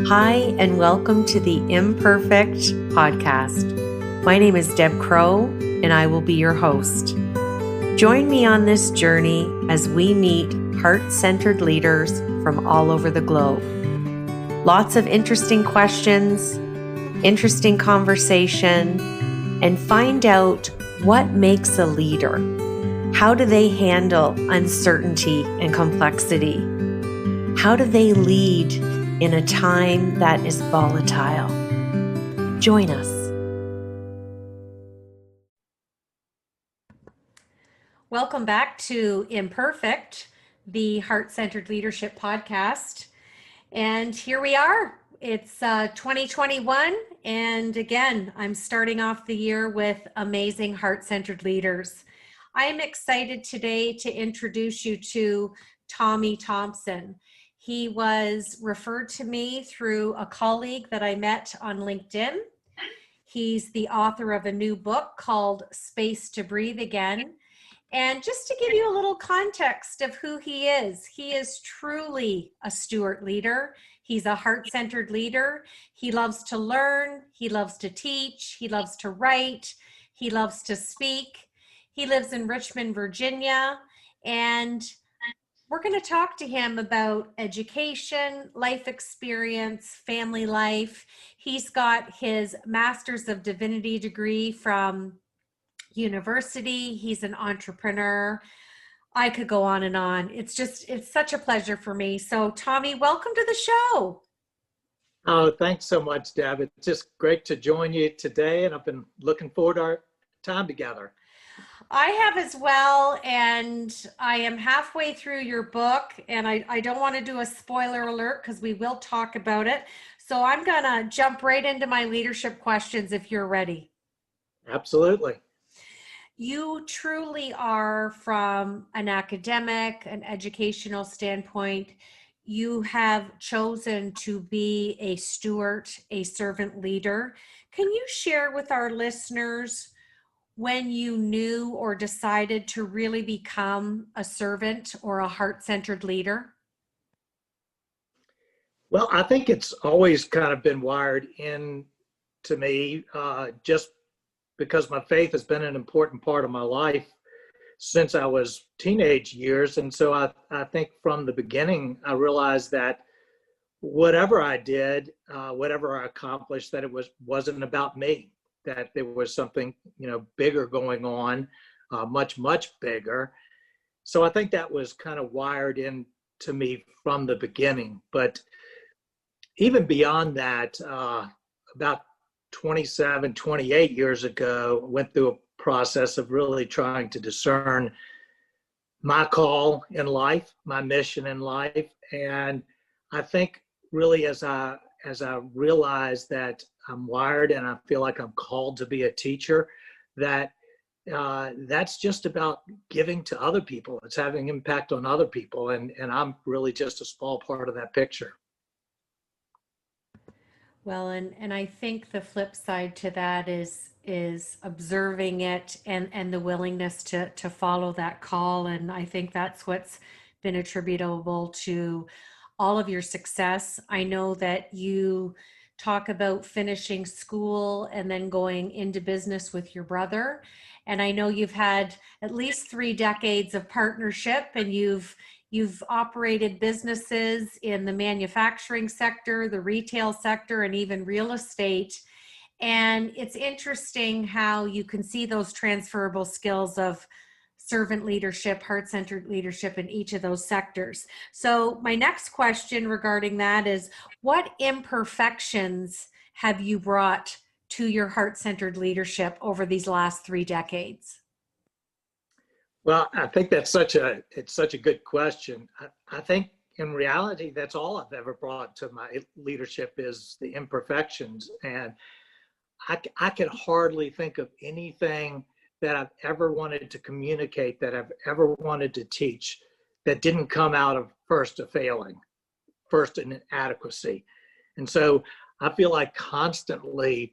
Hi, and welcome to the Imperfect podcast. My name is Deb Crow, and I will be your host. Join me on this journey as we meet heart-centered leaders from all over the globe. Lots of interesting questions, interesting conversation, and find out what makes a leader. How do they handle uncertainty and complexity? How do they lead in a time that is volatile? Join us. Welcome back to Imperfect, the Heart-Centered Leadership podcast. And here we are. It's 2021. And again, I'm starting off the year with amazing heart-centered leaders. I am excited today to introduce you to Tommy Thompson. He was referred to me through a colleague that I met on LinkedIn. He's the author of a new book called Space to Breathe Again. And just to give you a little context of who he is truly a Stewart leader. He's a heart-centered leader. He loves to learn. He loves to teach. He loves to write. He loves to speak. He lives in Richmond, Virginia. And we're going to talk to him about education, life experience, family life. He's got his Master's of Divinity degree from university. He's an entrepreneur. I could go on and on. It's such a pleasure for me. So Tommy, welcome to the show. Oh, thanks so much, Deb. It's just great to join you today, and I've been looking forward to our time together. I have as well, and I am halfway through your book, and I don't want to do a spoiler alert because we will talk about it. So I'm going to jump right into my leadership questions if you're ready. Absolutely. You truly are, from an academic, an educational standpoint, you have chosen to be a steward, a servant leader. Can you share with our listeners when you knew or decided to really become a servant or a heart-centered leader? Well, I think it's always kind of been wired in to me, just because my faith has been an important part of my life since I was teenage years. And so I think from the beginning, I realized that whatever I did, whatever I accomplished, that it wasn't about me, that there was something, bigger going on, much bigger. So I think that was kind of wired into me from the beginning. But even beyond that, about 27, 28 years ago, I went through a process of really trying to discern my call in life, my mission in life. And I think really as I realized that I'm wired and I feel like I'm called to be a teacher, that that's just about giving to other people. It's having impact on other people. And I'm really just a small part of that picture. Well, and I think the flip side to that is observing it and the willingness to follow that call. And I think that's what's been attributable to all of your success. I know that you talk about finishing school and then going into business with your brother. And I know you've had at least 3 decades of partnership, and you've operated businesses in the manufacturing sector, the retail sector, and even real estate. And it's interesting how you can see those transferable skills of servant leadership, heart-centered leadership in each of those sectors. So my next question regarding that is, what imperfections have you brought to your heart-centered leadership over these last 3 decades? Well, I think it's such a good question. I think in reality, that's all I've ever brought to my leadership is the imperfections. And I can hardly think of anything that I've ever wanted to communicate, that I've ever wanted to teach, that didn't come out of first a failing, first an inadequacy. And so I feel like constantly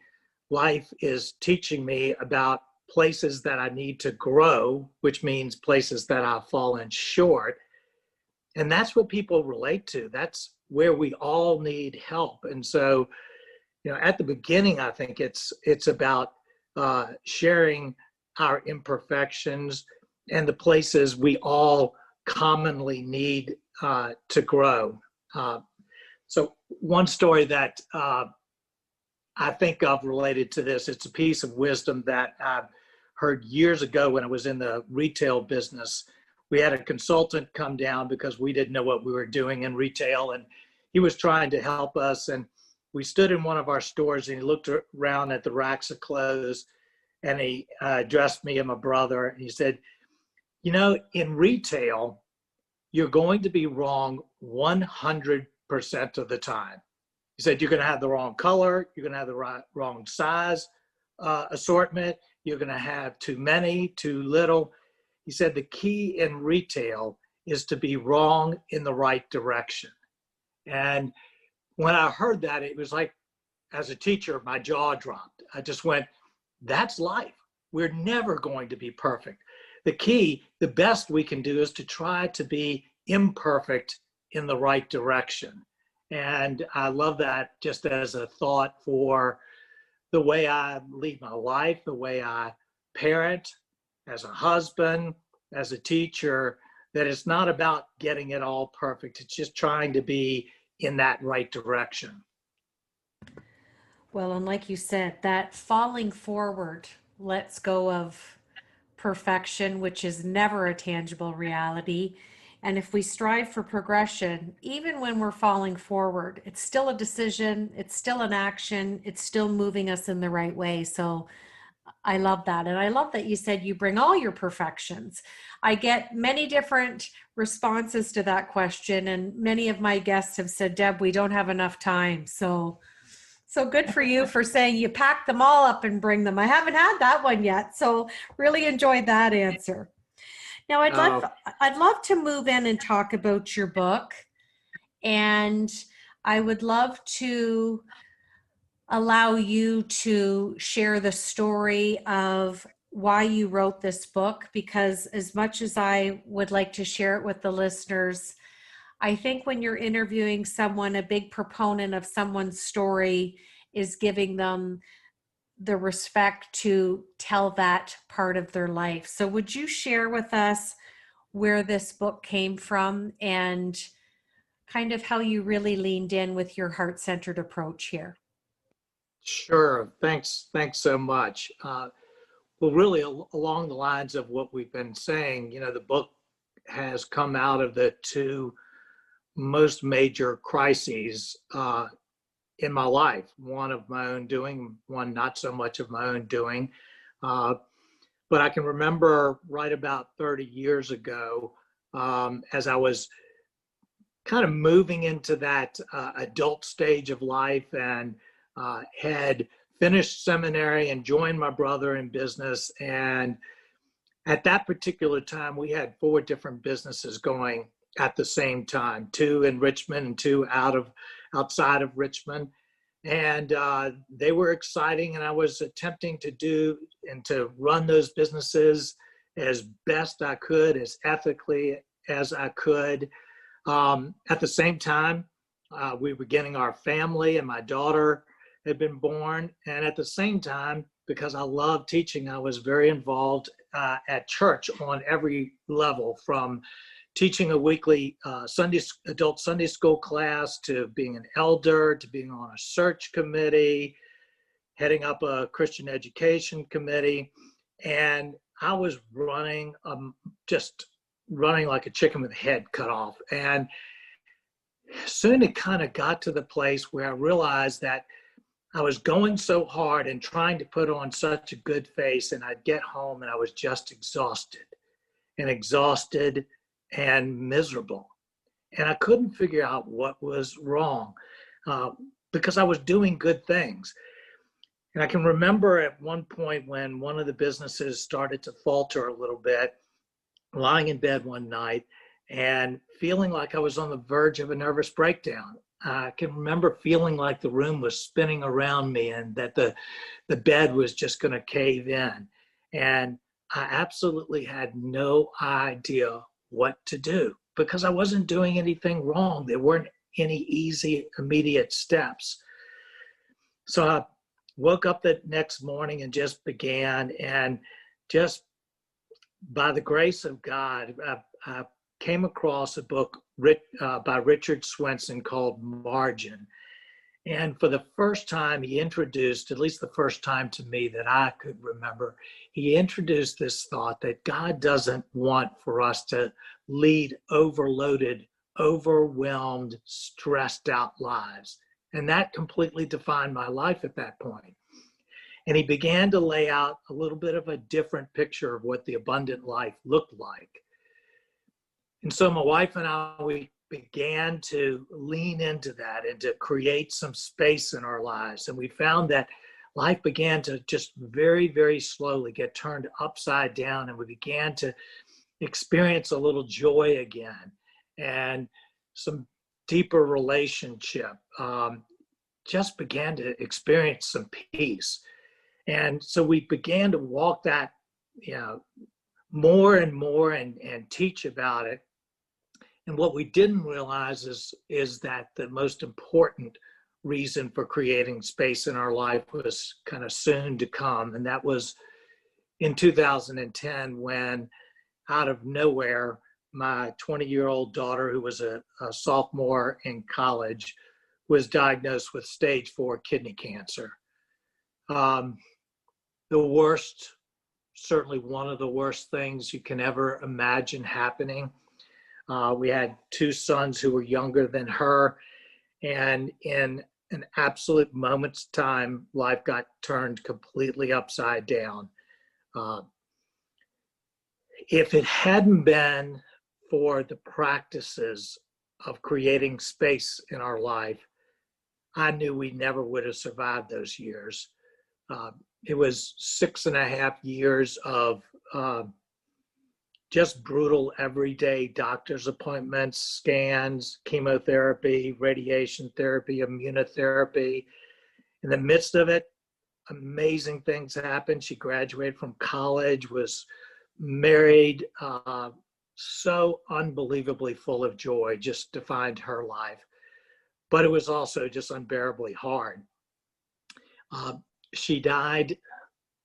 life is teaching me about places that I need to grow, which means places that I've fallen short. And that's what people relate to. That's where we all need help. And so, at the beginning, I think it's about sharing our imperfections and the places we all commonly need to grow. So one story that I think of related to this, it's a piece of wisdom that I heard years ago when I was in the retail business. We had a consultant come down because we didn't know what we were doing in retail, and he was trying to help us. And we stood in one of our stores, and he looked around at the racks of clothes, and he addressed me and my brother, and he said, in retail, you're going to be wrong 100% of the time. He said, you're going to have the wrong color, you're going to have the wrong size assortment, you're going to have too many, too little. He said, the key in retail is to be wrong in the right direction. And when I heard that, it was like, as a teacher, my jaw dropped. I just went, that's life. We're never going to be perfect. The key, the best we can do is to try to be imperfect in the right direction. And I love that just as a thought for the way I lead my life, the way I parent, as a husband, as a teacher, that it's not about getting it all perfect. It's just trying to be in that right direction. Well, and like you said, that falling forward lets go of perfection, which is never a tangible reality. And if we strive for progression, even when we're falling forward, it's still a decision, it's still an action, it's still moving us in the right way. So I love that. And I love that you said you bring all your perfections. I get many different responses to that question. And many of my guests have said, Deb, we don't have enough time. So good for you for saying you pack them all up and bring them. I haven't had that one yet. So really enjoyed that answer. Now I'd love to move in and talk about your book. And I would love to allow you to share the story of why you wrote this book, because as much as I would like to share it with the listeners, I think when you're interviewing someone, a big proponent of someone's story is giving them the respect to tell that part of their life. So would you share with us where this book came from and kind of how you really leaned in with your heart-centered approach here? Sure. Thanks so much. Well, really along the lines of what we've been saying, the book has come out of the two most major crises in my life, one of my own doing, one not so much of my own doing. But I can remember right about 30 years ago, as I was kind of moving into that adult stage of life and had finished seminary and joined my brother in business. And at that particular time, we had 4 different businesses going at the same time, 2 in Richmond and 2 outside of Richmond. And they were exciting, and I was attempting to do and to run those businesses as best I could, as ethically as I could. At the same time, we were getting our family, and my daughter had been born. And at the same time, because I love teaching, I was very involved at church on every level, from teaching a weekly adult Sunday school class, to being an elder, to being on a search committee, heading up a Christian education committee. And I was just running like a chicken with a head cut off. And soon it kind of got to the place where I realized that I was going so hard and trying to put on such a good face, and I'd get home and I was just exhausted and miserable. And I couldn't figure out what was wrong because I was doing good things. And I can remember at one point when one of the businesses started to falter a little bit, lying in bed one night and feeling like I was on the verge of a nervous breakdown. I can remember feeling like the room was spinning around me and that the bed was just going to cave in. And I absolutely had no idea what to do because I wasn't doing anything wrong. There weren't any easy, immediate steps. So I woke up the next morning and just began, and just by the grace of God, I came across a book by Richard Swenson called Margin. And for the first time, he introduced, at least the first time to me that I could remember, he introduced this thought that God doesn't want for us to lead overloaded, overwhelmed, stressed out lives. And that completely defined my life at that point. And he began to lay out a little bit of a different picture of what the abundant life looked like. And so my wife and I, we began to lean into that and to create some space in our lives. And we found that life began to just very, very slowly get turned upside down. And we began to experience a little joy again and some deeper relationship. Just began to experience some peace. And so we began to walk that, more and more and teach about it. And what we didn't realize is that the most important reason for creating space in our life was kind of soon to come. And that was in 2010, when out of nowhere, my 20-year-old daughter, who was a sophomore in college, was diagnosed with stage 4 kidney cancer. The worst, certainly one of the worst things you can ever imagine happening. We had 2 sons who were younger than her, and in an absolute moment's time, life got turned completely upside down. If it hadn't been for the practices of creating space in our life, I knew we never would have survived those years. It was 6.5 years of just brutal everyday doctor's appointments, scans, chemotherapy, radiation therapy, immunotherapy. In the midst of it, amazing things happened. She graduated from college, was married, so unbelievably full of joy, just defined her life. But it was also just unbearably hard. She died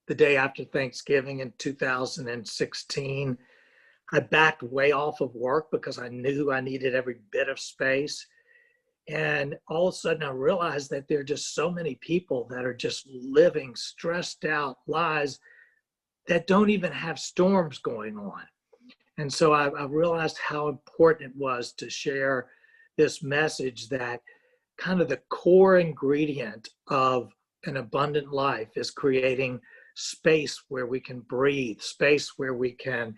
the day after Thanksgiving in 2016. I backed way off of work because I knew I needed every bit of space. And all of a sudden I realized that there are just so many people that are just living stressed out lives that don't even have storms going on. And so I realized how important it was to share this message that kind of the core ingredient of an abundant life is creating space where we can breathe, space where we can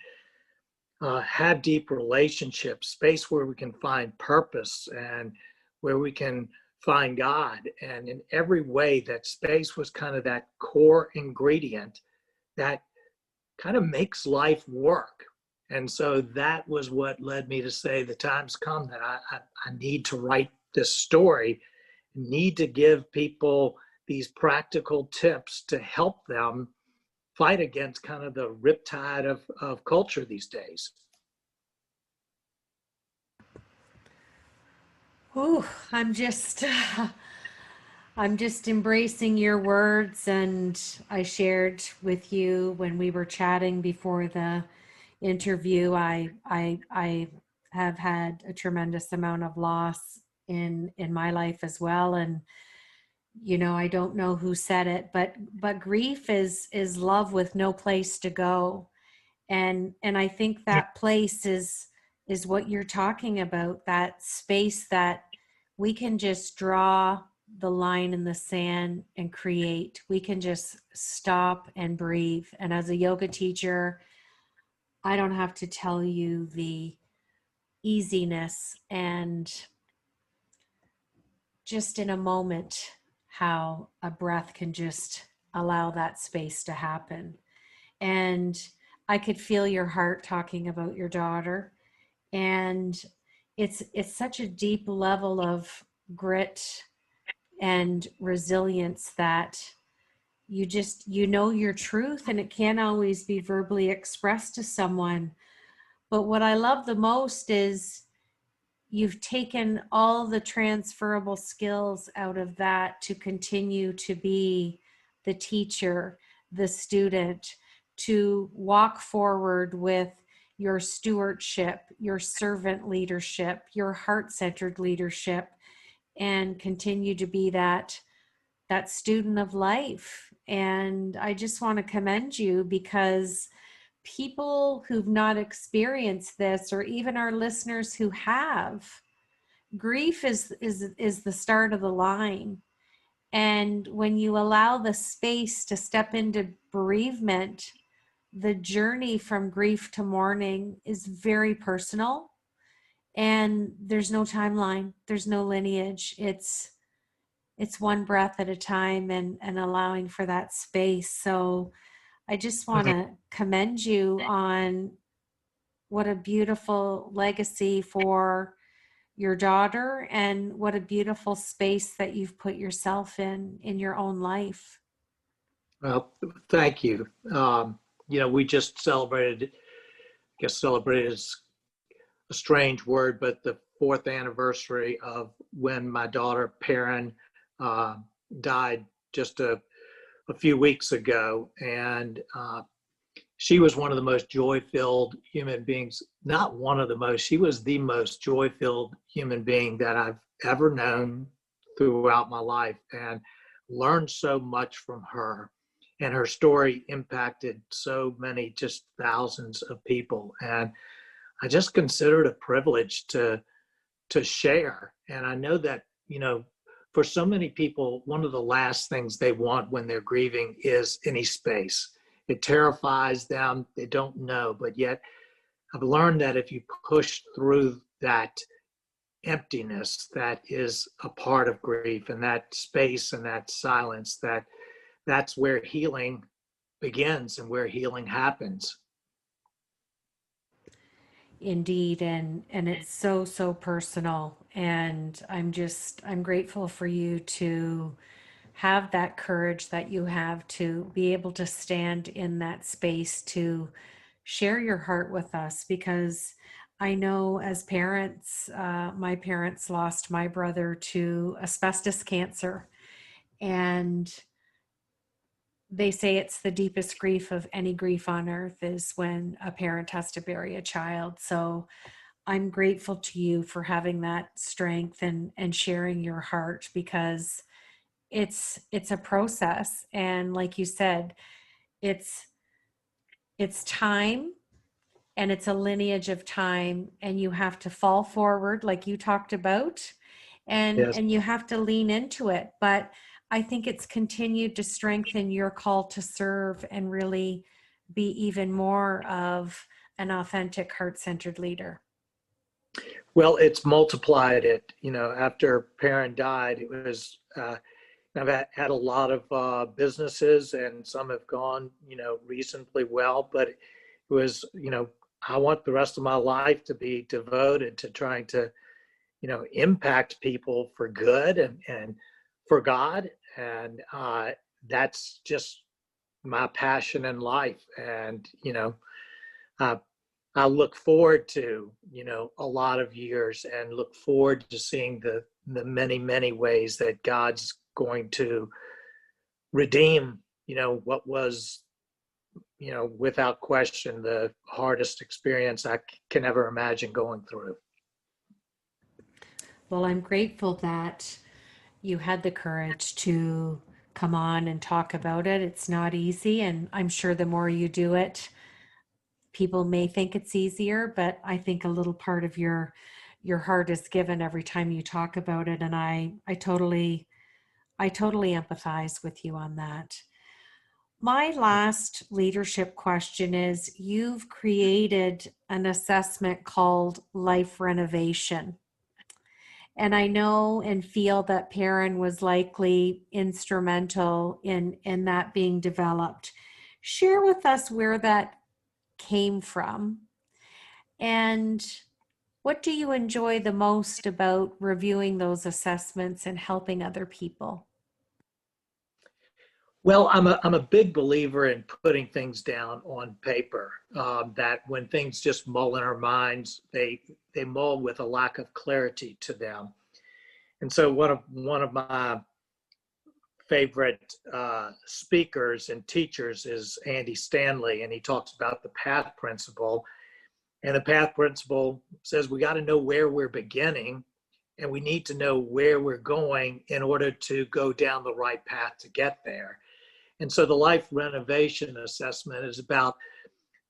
have deep relationships, space where we can find purpose and where we can find God. And in every way, that space was kind of that core ingredient that kind of makes life work. And so that was what led me to say the time's come that I need to write this story, need to give people these practical tips to help them fight against kind of the riptide of culture these days. Oh, I'm just embracing your words, and I shared with you when we were chatting before the interview, I have had a tremendous amount of loss in my life as well. And I don't know who said it, but grief is love with no place to go. And I think that place is what you're talking about, that space that we can just draw the line in the sand and create. We can just stop and breathe. And as a yoga teacher, I don't have to tell you the easiness and just in a moment how a breath can just allow that space to happen. And I could feel your heart talking about your daughter. And it's such a deep level of grit and resilience that you know your truth, and it can't always be verbally expressed to someone. But what I love the most is you've taken all the transferable skills out of that to continue to be the teacher, the student, to walk forward with your stewardship, your servant leadership, your heart-centered leadership, and continue to be that student of life. And I just want to commend you, because people who've not experienced this, or even our listeners who have, grief is the start of the line. And when you allow the space to step into bereavement, the journey from grief to mourning is very personal, and there's no timeline, there's no lineage. It's one breath at a time, and allowing for that space. So I just want to commend you on what a beautiful legacy for your daughter, and what a beautiful space that you've put yourself in your own life. Well, thank you. We just celebrated, I guess celebrated is a strange word, but the 4th anniversary of when my daughter Perrin died just a few weeks ago. And she was one of the most joy-filled human beings, not one of the most, she was the most joy-filled human being that I've ever known throughout my life, and learned so much from her. And her story impacted so many, just thousands of people. And I just consider it a privilege to share. And I know that, for so many people, one of the last things they want when they're grieving is any space. It terrifies them. They don't know. But yet I've learned that if you push through that emptiness that is a part of grief, and that space and that silence, that's where healing begins and where healing happens. Indeed. And it's so personal. And I'm grateful for you to have that courage that you have, to be able to stand in that space to share your heart with us. Because I know, as parents, my parents lost my brother to asbestos cancer, and they say it's the deepest grief of any grief on earth is when a parent has to bury a child. So I'm grateful to you for having that strength and sharing your heart, because it's a process. And like you said, it's time, and it's a lineage of time, and you have to fall forward like you talked about, Yes. and you have to lean into it. But I think it's continued to strengthen your call to serve and really be even more of an authentic, heart-centered leader. Well, it's multiplied it. After Perrin died, it was, I've had a lot of businesses, and some have gone, reasonably well, but it was, I want the rest of my life to be devoted to trying to, impact people for good and for God. And that's just my passion in life. And, I, I look forward to, a lot of years, and look forward to seeing the many, many ways that God's going to redeem, what was, without question, the hardest experience I can ever imagine going through. Well, I'm grateful that you had the courage to come on and talk about it. It's not easy, and I'm sure the more you do it, people may think it's easier, but I think a little part of your heart is given every time you talk about it. And I totally empathize with you on that. My last leadership question is, you've created an assessment called Life Renovation. And I know and feel that Perrin was likely instrumental in that being developed. Share with us where that came from, and what do you enjoy the most about reviewing those assessments and helping other people? Well, I'm a big believer in putting things down on paper. That when things just mull in our minds, they mull with a lack of clarity to them. And so one of my favorite speakers and teachers is Andy Stanley, and he talks about the path principle. And the path principle says we got to know where we're beginning, and we need to know where we're going in order to go down the right path to get there. And so the life renovation assessment is about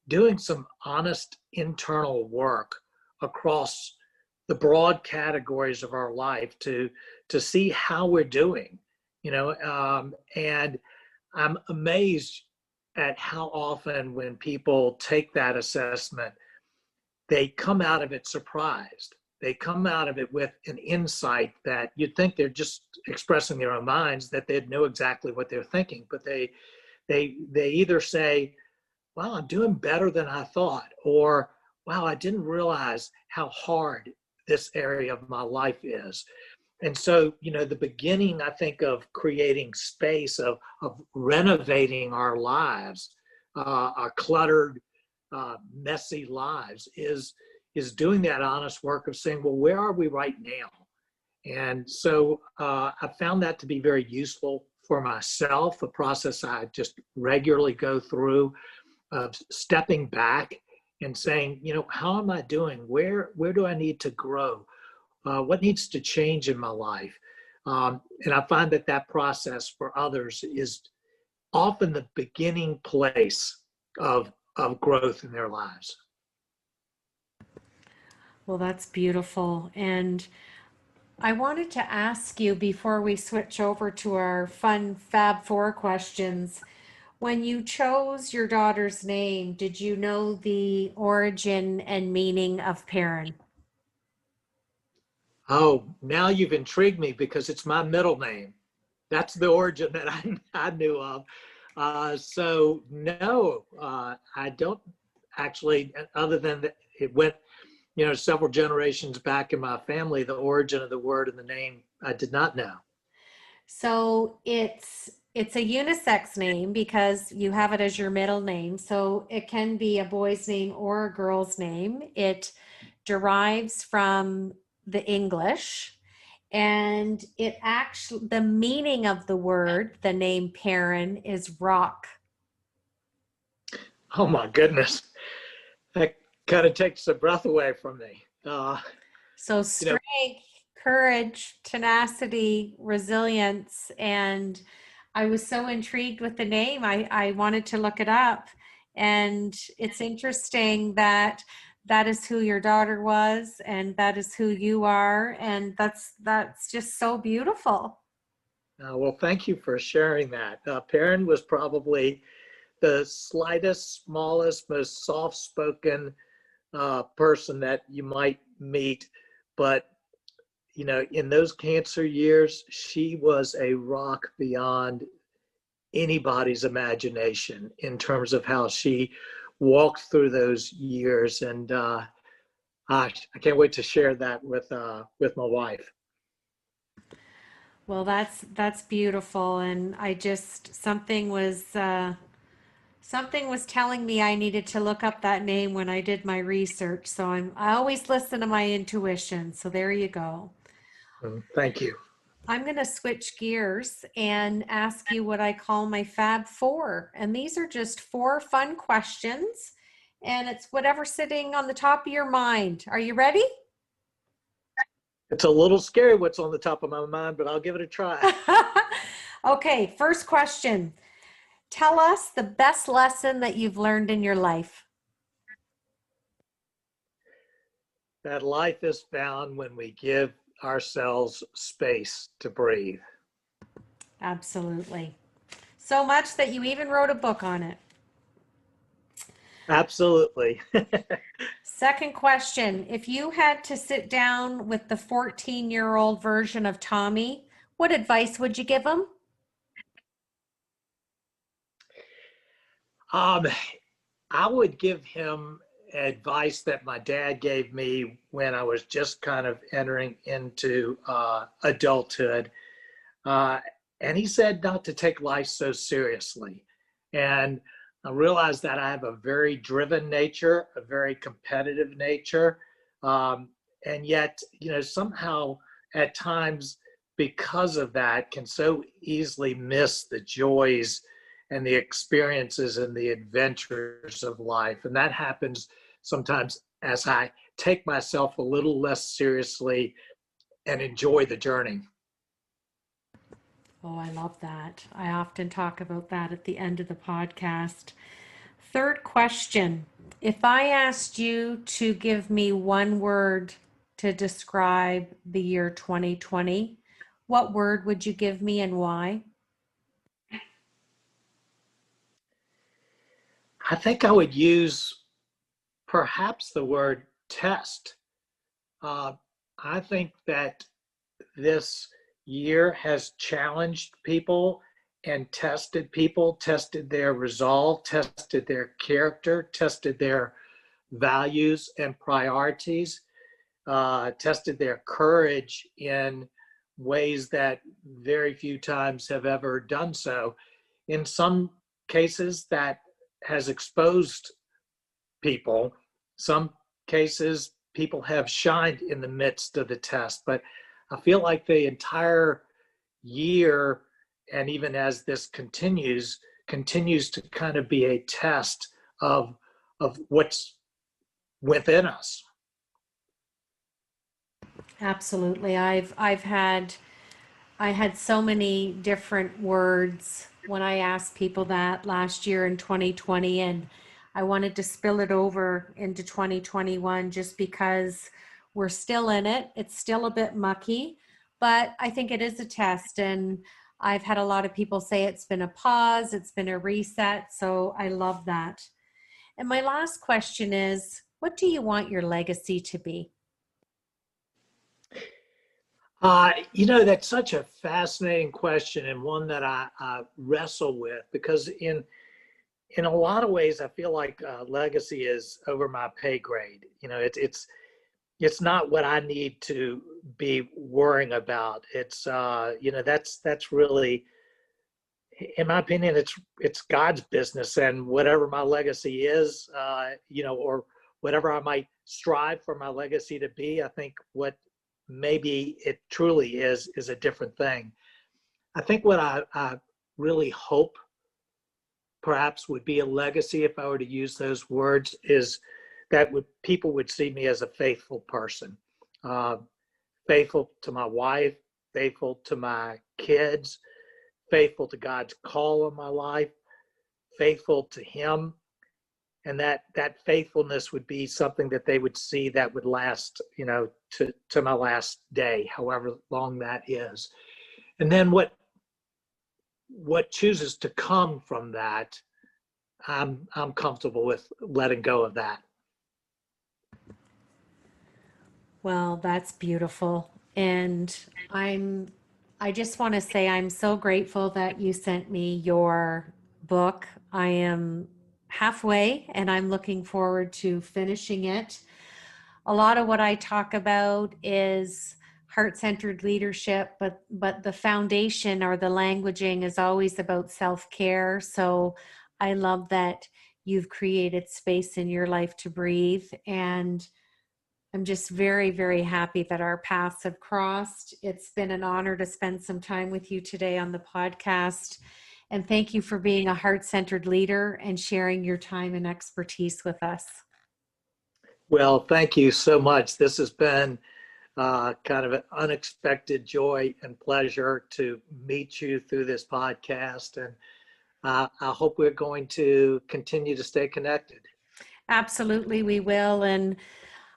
doing some honest internal work across the broad categories of our life to see how we're doing, and I'm amazed at how often when people take that assessment, they come out of it surprised. They come out of it with an insight that you'd think they're just expressing their own minds, that they'd know exactly what they're thinking, but they either say, wow, I'm doing better than I thought, or wow, I didn't realize how hard this area of my life is. And so, the beginning, I think, of creating space, of renovating our lives, our cluttered, messy lives, is doing that honest work of saying, well, where are we right now? And so I found that to be very useful for myself, a process I just regularly go through of stepping back and saying, how am I doing? Where do I need to grow? What needs to change in my life? And I find that process for others is often the beginning place of growth in their lives. Well, that's beautiful. And I wanted to ask you before we switch over to our fun Fab Four questions. When you chose your daughter's name, did you know the origin and meaning of Perrin? Oh, now you've intrigued me because it's my middle name. That's the origin that I knew of. So no, I don't actually, other than that it went, several generations back in my family, the origin of the word and the name, I did not know. So it's a unisex name because you have it as your middle name. So it can be a boy's name or a girl's name. It derives from the English, and it actually, the meaning of the word, the name Perrin, is rock. Oh my goodness. That kind of takes the breath away from me. So strength, courage, tenacity, resilience, and I was so intrigued with the name. I wanted to look it up, and it's interesting that that is who your daughter was, and that is who you are, and that's just so beautiful. Well, thank you for sharing that. Perrin was probably the slightest, smallest, most soft-spoken person that you might meet. But, in those cancer years, she was a rock beyond anybody's imagination in terms of how she walked through those years. And I can't wait to share that with my wife. Well, that's beautiful, and I just something was telling me I needed to look up that name when I did my research. So I always listen to my intuition. So there you go. Thank you. I'm going to switch gears and ask you what I call my Fab Four. And these are just four fun questions. And it's whatever's sitting on the top of your mind. Are you ready? It's a little scary what's on the top of my mind, but I'll give it a try. Okay, first question. Tell us the best lesson that you've learned in your life. That life is found when we give ourselves space to breathe. Absolutely. So much that you even wrote a book on it. Absolutely. Second question. If you had to sit down with the 14-year-old version of Tommy, what advice would you give him? I would give him advice that my dad gave me when I was just kind of entering into adulthood. And he said not to take life so seriously. And I realized that I have a very driven nature, a very competitive nature. And yet, somehow at times, because of that, can so easily miss the joys and the experiences and the adventures of life. And that happens sometimes as I take myself a little less seriously and enjoy the journey. Oh, I love that. I often talk about that at the end of the podcast. Third question. If I asked you to give me one word to describe the year 2020, what word would you give me and why? I think I would use perhaps the word test. Uh, I think that this year has challenged people and tested their resolve, tested their character, tested their values and priorities, tested their courage in ways that very few times have ever done so. In some cases, that has exposed people. Some cases, people have shined in the midst of the test, but I feel like the entire year, and even as this continues to kind of be a test of what's within us. Absolutely. I had so many different words when I asked people that last year in 2020, and I wanted to spill it over into 2021 just because we're still in it. It's still a bit mucky, but I think it is a test. And I've had a lot of people say it's been a pause, it's been a reset. So I love that. And my last question is, what do you want your legacy to be? That's such a fascinating question, and one that I wrestle with, because in a lot of ways, I feel like legacy is over my pay grade. It's not what I need to be worrying about. It's that's really, in my opinion, it's God's business, and whatever my legacy is, or whatever I might strive for my legacy to be, I think what maybe it truly is a different thing. I think what I really hope perhaps would be a legacy, if I were to use those words, is that people would see me as a faithful person, uh, faithful to my wife, faithful to my kids, faithful to God's call on my life, faithful to Him, and that faithfulness would be something that they would see that would last, to my last day, however long that is. And then what chooses to come from that, I'm comfortable with letting go of that. Well, that's beautiful. And I just want to say I'm so grateful that you sent me your book. I am halfway and I'm looking forward to finishing it. A lot of what I talk about is heart-centered leadership, but the foundation or the languaging is always about self-care. So I love that you've created space in your life to breathe, and I'm just very, very happy that our paths have crossed. It's been an honor to spend some time with you today on the podcast. And thank you for being a heart-centered leader and sharing your time and expertise with us. Well, thank you so much. This has been kind of an unexpected joy and pleasure to meet you through this podcast. And I hope we're going to continue to stay connected. Absolutely, we will. And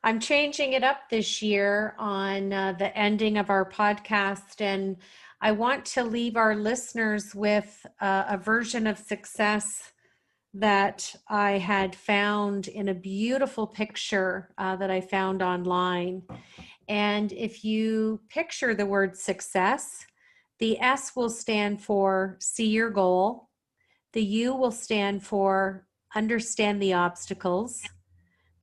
I'm changing it up this year on the ending of our podcast. And I want to leave our listeners with a version of success that I had found in a beautiful picture that I found online. And if you picture the word success, the S will stand for see your goal. The U will stand for understand the obstacles.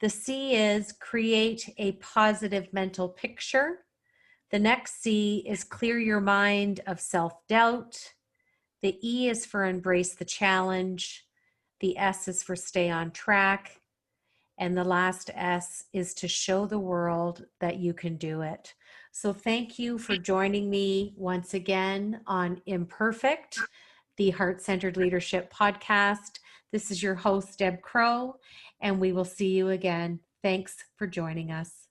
The C is create a positive mental picture. The next C is clear your mind of self-doubt. The E is for embrace the challenge. The S is for stay on track. And the last S is to show the world that you can do it. So thank you for joining me once again on Imperfect, the Heart-Centered Leadership Podcast. This is your host, Deb Crow, and we will see you again. Thanks for joining us.